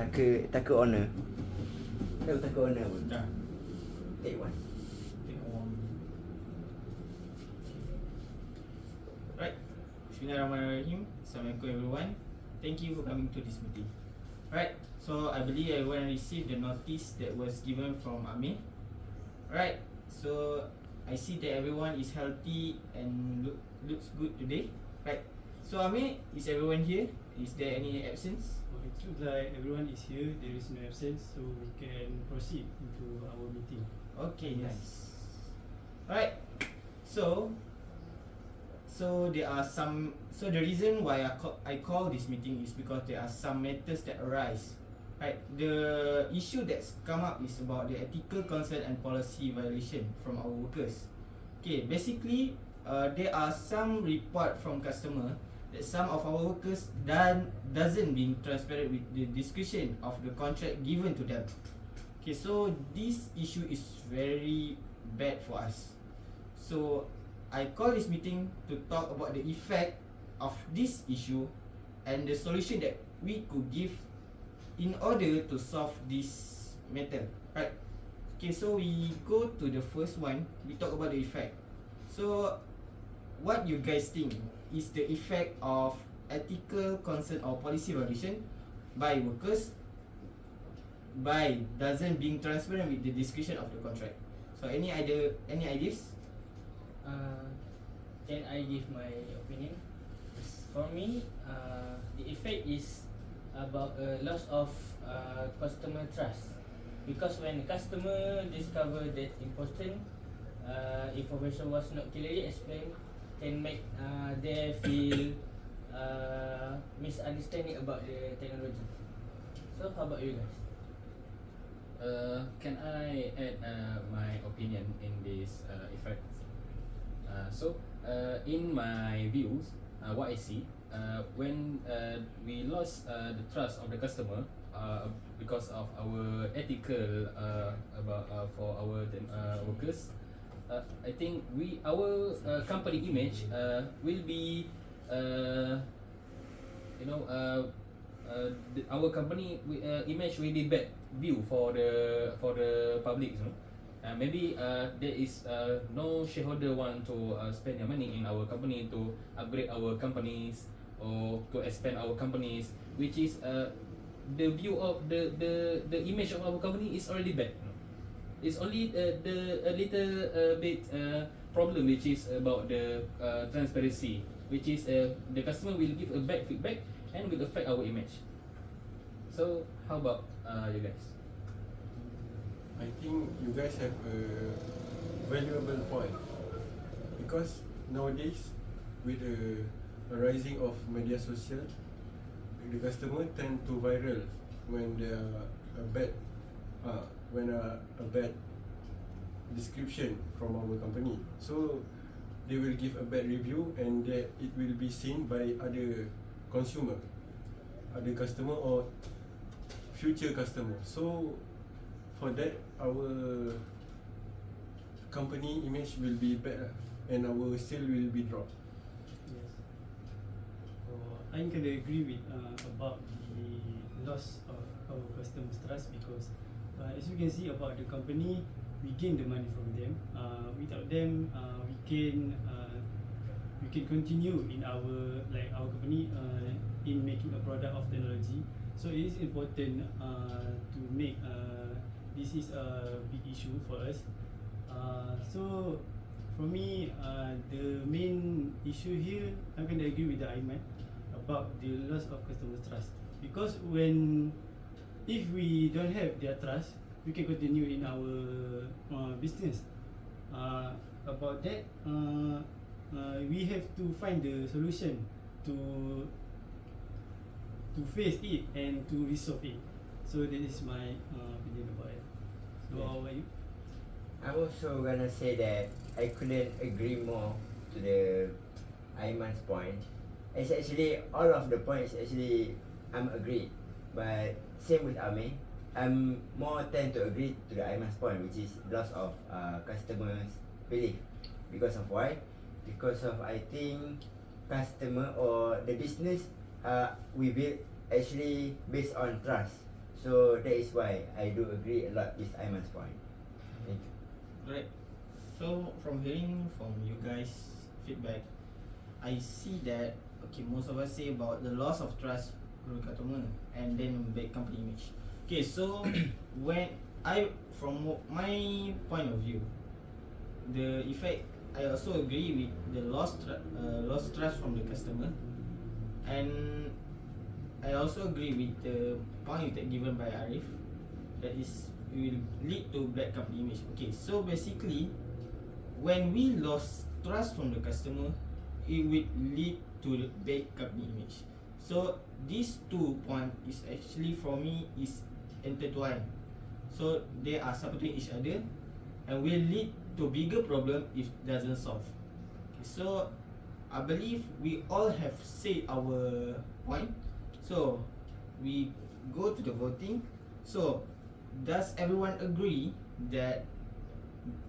Taka owner. Tahu taka owner pun. Dah. Take one. Take one. Right. Bismillahirrahmanirrahim. Assalamualaikum everyone. Thank you for coming to this meeting. Right. So I believe everyone received the notice that was given from Amir. Right. So I see that everyone is healthy and looks good today. Right. So Amir, is everyone here? Is there any absence? It looks like everyone is here. There is no absence, so we can proceed into our meeting. Okay, nice. Alright. So there are some. So the reason why I call this meeting is because there are some matters that arise. Right. The issue that's come up is about the ethical concern and policy violation from our workers. Okay. Basically, there are some report from customer that some of our workers doesn't being transparent with the description of the contract given to them. Okay, so this issue is very bad for us. So I call this meeting to talk about the effect of this issue and the solution that we could give in order to solve this matter. Right. Okay, so we go to the first one. We talk about the effect. So what you guys think is the effect of ethical concern or policy violation by workers by doesn't being transparent with the description of the contract? So any ideas? Can I give my opinion? For me, the effect is about loss of customer trust, because when customer discover that important information was not clearly explained, can make they feel misunderstanding about the technology. So how about you guys? Can I add my opinion in this effect? In my views, what I see, when we lost the trust of the customer because of our ethical for our workers, I think our company image will be our company image will be bad view for the public, you know. Maybe there is no shareholder want to spend their money in our company to upgrade our companies or to expand our companies, which is the view of the image of our company is already bad. It's only a little bit problem, which is about the transparency, which is the customer will give a bad feedback and will affect our image. So how about you guys? I think you guys have a valuable point, because nowadays with the rising of media social, the customer tend to viral when there are a bad description from our company. So they will give a bad review, and that it will be seen by other consumer, other customer or future customer. So for that, our company image will be bad and our sale will be dropped. Yes. So I can agree with about the loss of our customers' trust, because as you can see about the company, we gain the money from them. Without them, we can continue in our company in making a product of technology. So it is important to make this is a big issue for us. So for me, the main issue here, I'm going to agree with the Aiman about the loss of customer trust, because if we don't have their trust, we can continue in our business. About that, we have to find the solution to face it and to resolve it. So that is my opinion about it. So Yeah. how about you? I'm also gonna say that I couldn't agree more to the Aiman's point. It's actually all of the points actually I'm agreed, but same with Amir. I'm more tend to agree to the Aiman's point, which is loss of customers' belief. Because of why? Because of, I think, customer or the business we build actually based on trust. So that is why I do agree a lot with Aiman's point. Thank you. Right. So from hearing from you guys feedback, I see that okay, most of us say about the loss of trust from the customer and then bad company image. Okay, so from my point of view, the effect, I also agree with the lost trust from the customer, and I also agree with the point that given by Arif, that is will lead to bad company image. Okay, so basically, when we lost trust from the customer, it will lead to the bad company image. So these 2 points is actually for me is intertwined. So they are supporting each other and will lead to bigger problem if doesn't solve. Okay, so I believe we all have said our point. So we go to the voting. So does everyone agree that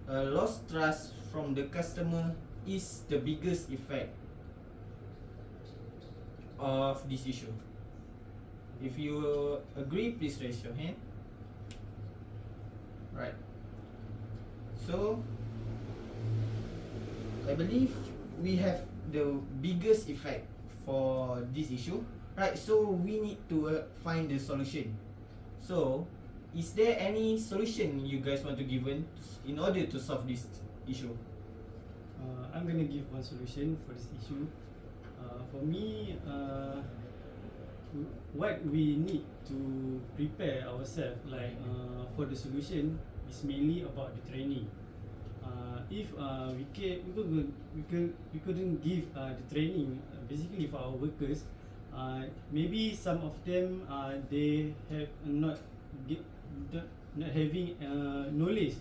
lost trust from the customer is the biggest effect of this issue? If you agree, please raise your hand. Right. So I believe we have the biggest effect for this issue. Right, so we need to find the solution. So, is there any solution you guys want to give in order to solve this issue? I'm gonna give one solution for this issue. For me, what we need to prepare ourselves, like for the solution, is mainly about the training. If we couldn't give the training basically for our workers, maybe some of them they have not having knowledge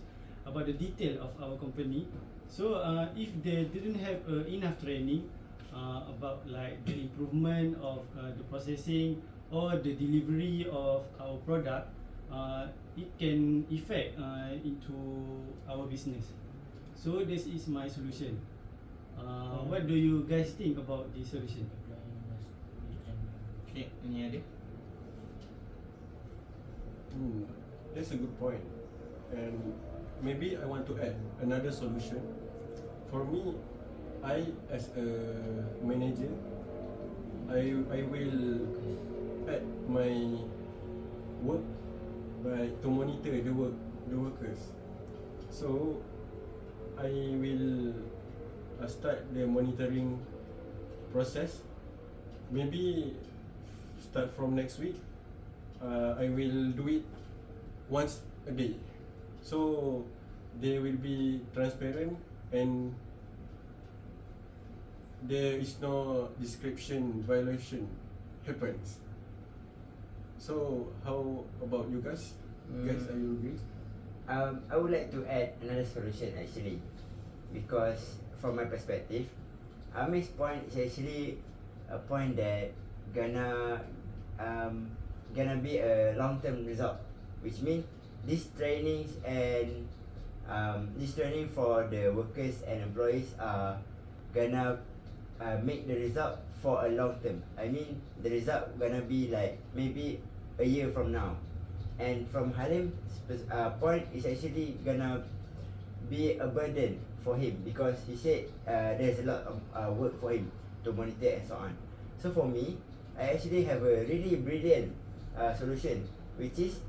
about the detail of our company. So if they didn't have enough training about like the improvement of the processing or the delivery of our product, it can affect into our business. So this is my solution. What do you guys think about this solution? Okay, any other? That's a good point. And maybe I want to add another solution. For me, I as a manager, I will add my work by to monitor the workers. So I will start the monitoring process. Maybe start from next week. I will do it once a day, so they will be transparent and there is no description violation happens. So how about you guys? Guys, are you agree? I would like to add another solution actually, because from my perspective, Amir's point is actually a point that gonna be a long-term result, which means these trainings and this training for the workers and employees are gonna make the result for a long term. I mean, the result gonna be like maybe a year from now. And from Halim's point, is actually gonna be a burden for him, because he said there's a lot of work for him to monitor and so on. So for me, I actually have a really brilliant solution, which is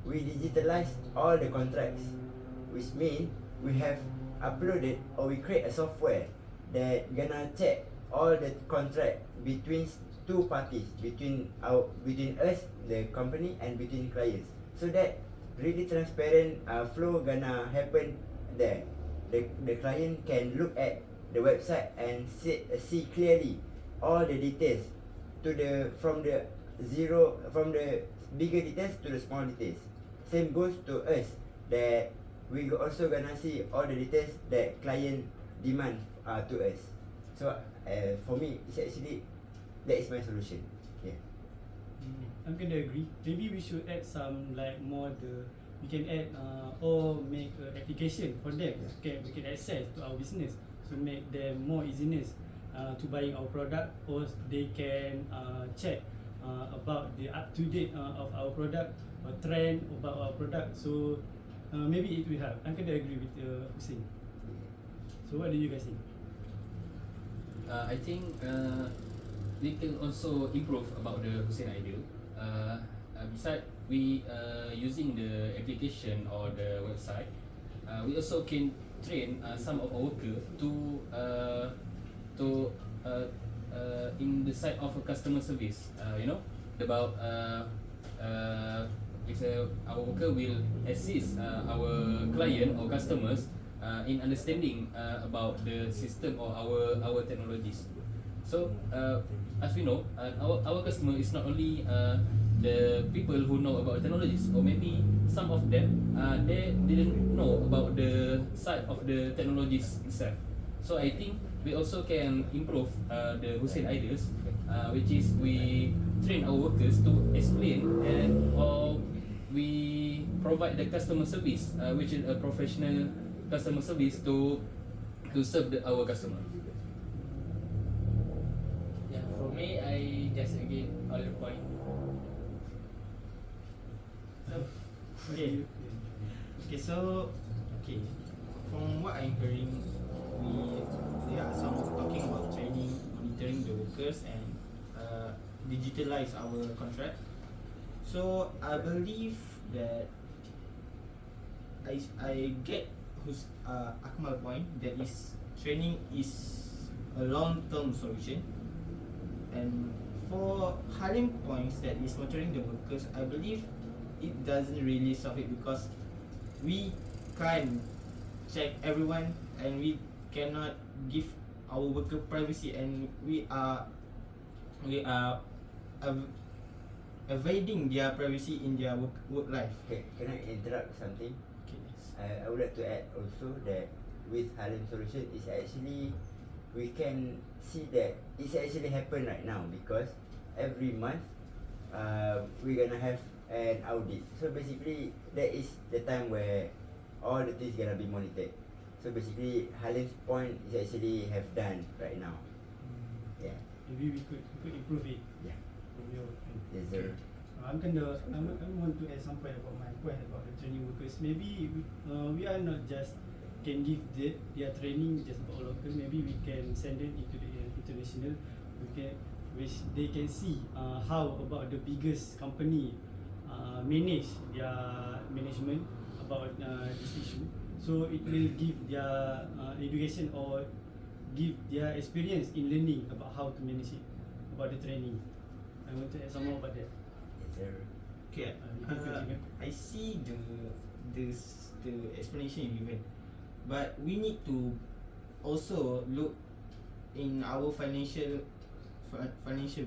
we digitalize all the contracts, which means we have uploaded or we create a software that gonna check all the contract between two parties, between us, the company, and between clients, so that really transparent flow gonna happen there. The client can look at the website and see clearly all the details from the bigger details to the small details. Same goes to us, that we also gonna see all the details that client demand to us. So for me, it's actually that is my solution. Yeah. I'm gonna agree. Maybe we should add some like more we can add or make an application for them. We can access to our business, so make them more easiness to buying our product, or they can check about the up to date of our product or trend about our product. So maybe it will help. I can agree with Hussein. So what do you guys think? I think we can also improve about the Hussein idea. Besides we using the application or the website, we also can train some of our worker to in the side of a customer service. You know about our worker will assist our client or customers in understanding about the system or our technologies. So as we know, our customer is not only the people who know about technologies, or maybe some of them they didn't know about the side of the technologies itself. So I think we also can improve the Hussein ideas, which is we train our workers to explain or we provide the customer service, which is a professional customer service to serve our customer. Yeah, for me, I just agree all the point. So, What do Okay. you- Okay, so from what I'm hearing, there are some talking about training, monitoring the workers, and digitalize our contract. So I believe that I get whose Akmal point, that is training is a long-term solution, and for Halim points, that is monitoring the workers, I believe it doesn't really solve it, because we can't check everyone and we cannot give our worker privacy, and we are evading their privacy in their work life. Okay, can I interrupt something? Okay. I would like to add also that with Halim solution is actually we can see that it's actually happen right now, because every month we're gonna have an audit. So basically that is the time where all the things gonna be monitored. So basically Halim's point is actually have done right now. Yeah. Maybe we could improve it. Yeah. From your end. Yes sir. I want to add some point about my point about the training workers. Maybe we are not just can give their training just about local. Maybe we can send them into the international. Which they can see how about the biggest company manage their management about this issue. So it will give their education or give their experience in learning about how to manage it, about the training. I want to add some more about that. Yes sir. Okay. You can continue. I see the explanation you given, but we need to also look in our financial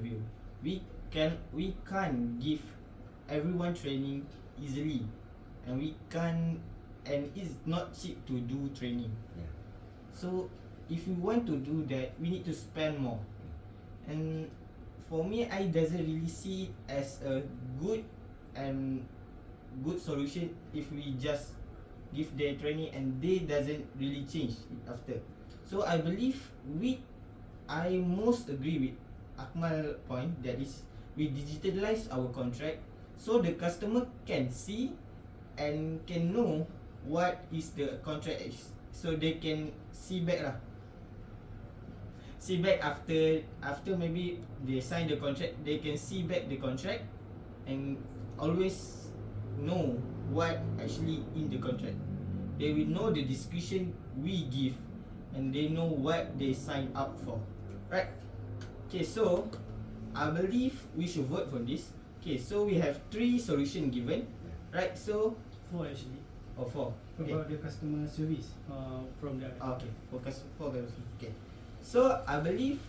view. We can't give everyone training easily, and it's not cheap to do training. Yeah. So if we want to do that, we need to spend more. And for me, I doesn't really see it as a good solution if we just give their training and they doesn't really change after. So I believe I most agree with Akmal point, that is we digitalize our contract so the customer can see and can know what is the contract is, so they can see back after maybe they sign the contract, they can see back the contract and always know what actually in the contract. They will know the description we give, and they know what they sign up for, right? Okay, so I believe we should vote for this. Okay, so we have 3 solution given, right? So 4 actually. or 4. Okay. About the customer service from the Okay, focus. Okay. So I believe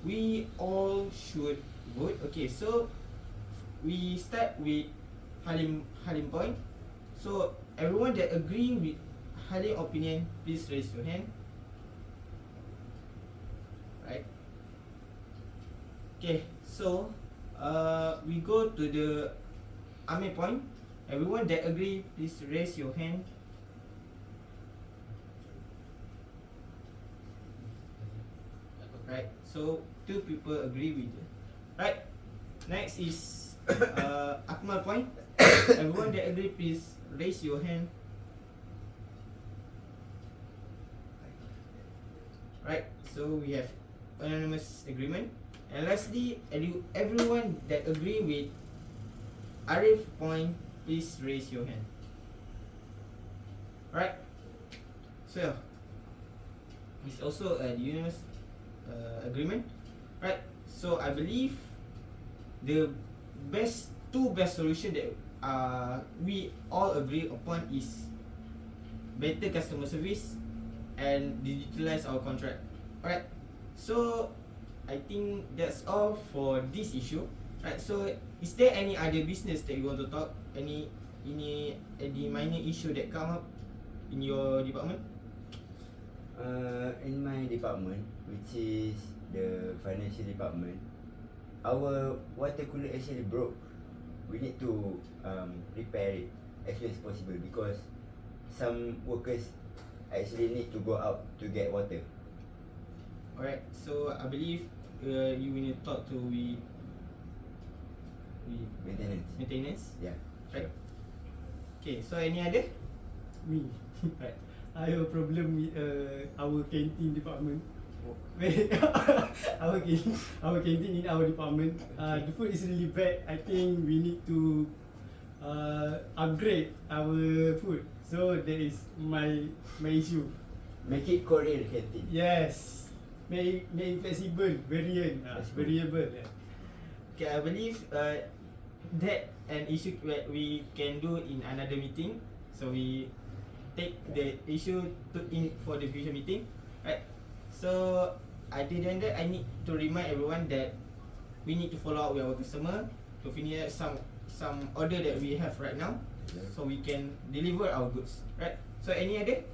we all should vote. Okay, so we start with Halim point. So everyone that agree with Halim opinion, please raise your hand. Right. Okay, so we go to the Amir point. Everyone that agree, please raise your hand. Right, so 2 people agree with it. Right, Next is Akmal point. Everyone that agree, please raise your hand. Right, so we have unanimous agreement. And lastly, everyone that agree with Arif point, please raise your hand. Right, so it's also a unanimous agreement. Right, so I believe the two best solution that we all agree upon is better customer service and digitalize our contract. Alright, so I think that's all for this issue. Right, so is there any other business that you want to talk? Any minor issue that come up in your department? In my department, which is the financial department, our water cooler actually broke. We need to repair it as soon as possible because some workers actually need to go out to get water. Alright, so I believe you will need to talk to maintenance. Yeah. Right. Sure. Okay, so any other? Me. Right. I have a problem with our canteen department. our canteen in our department. The food is really bad. I think we need to upgrade our food. So that is my issue. Make it Korean canteen. Yes. Make flexible, variable. Okay, I believe that an issue that we can do in another meeting. So we take the issue in for the future meeting, right? So other than that, I need to remind everyone that we need to follow up with our customer to finish some order that we have right now, so we can deliver our goods, right? So any other?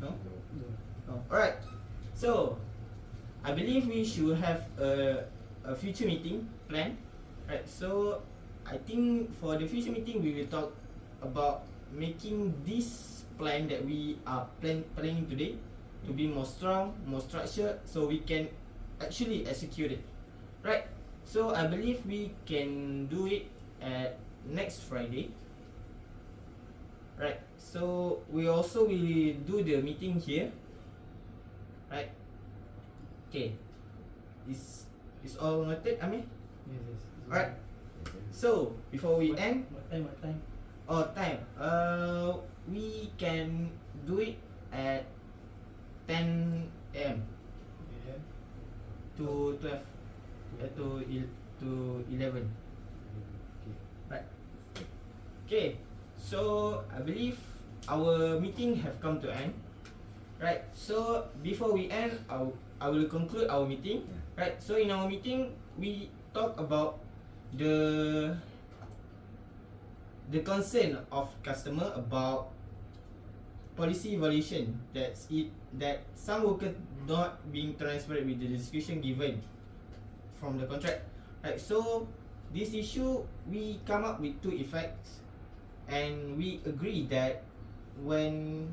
No? No. Alright. So I believe we should have a future meeting plan, right? So I think for the future meeting we will talk about making this plan that we are planning today to be more strong, more structured, so we can actually execute it, right? So I believe we can do it at next Friday, right? So we also will do the meeting here, right? Okay, is all noted, Amir? Yes. Alright. So before we end, What time? time. We can do it at 10 a.m. Yeah. to 12 to 11. Right. Okay. So I believe our meeting have come to end. Right. So before we end, I will conclude our meeting. Right. So in our meeting, we talk about the concern of customer about policy violation, that some workers not being transferred with the description given from the contract, right? So this issue, we come up with two effects, and we agree that when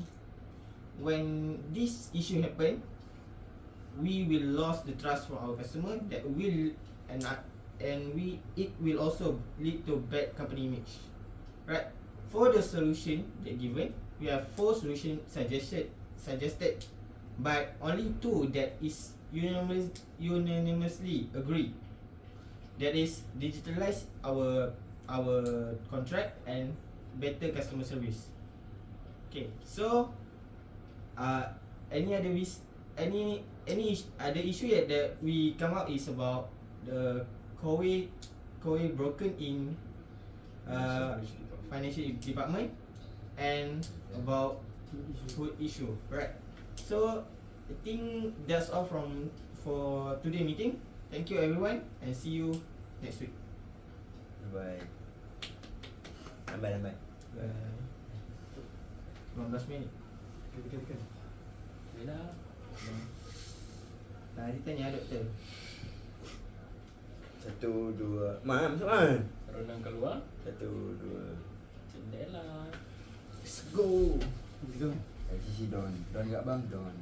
this issue happen, we will lose the trust from our customer, that will it will also lead to bad company image, right? For the solution that given, we have 4 solutions suggested, but only 2 that is unanimously agreed. That is digitalize our contract and better customer service. Okay, so any other other issue that we come up is about the Huawei broken in financial department, and about food issue, right? So I think that's all for today meeting. Thank you everyone, and see you next week. Bye. Lambat. 19 minit. Tekan. Yelah. Tadi tanya doktor. 1, 2. Masuk kan? Renang keluar 1, 2. jendela. Let's go. Let's go. LCC Don kat bang Don.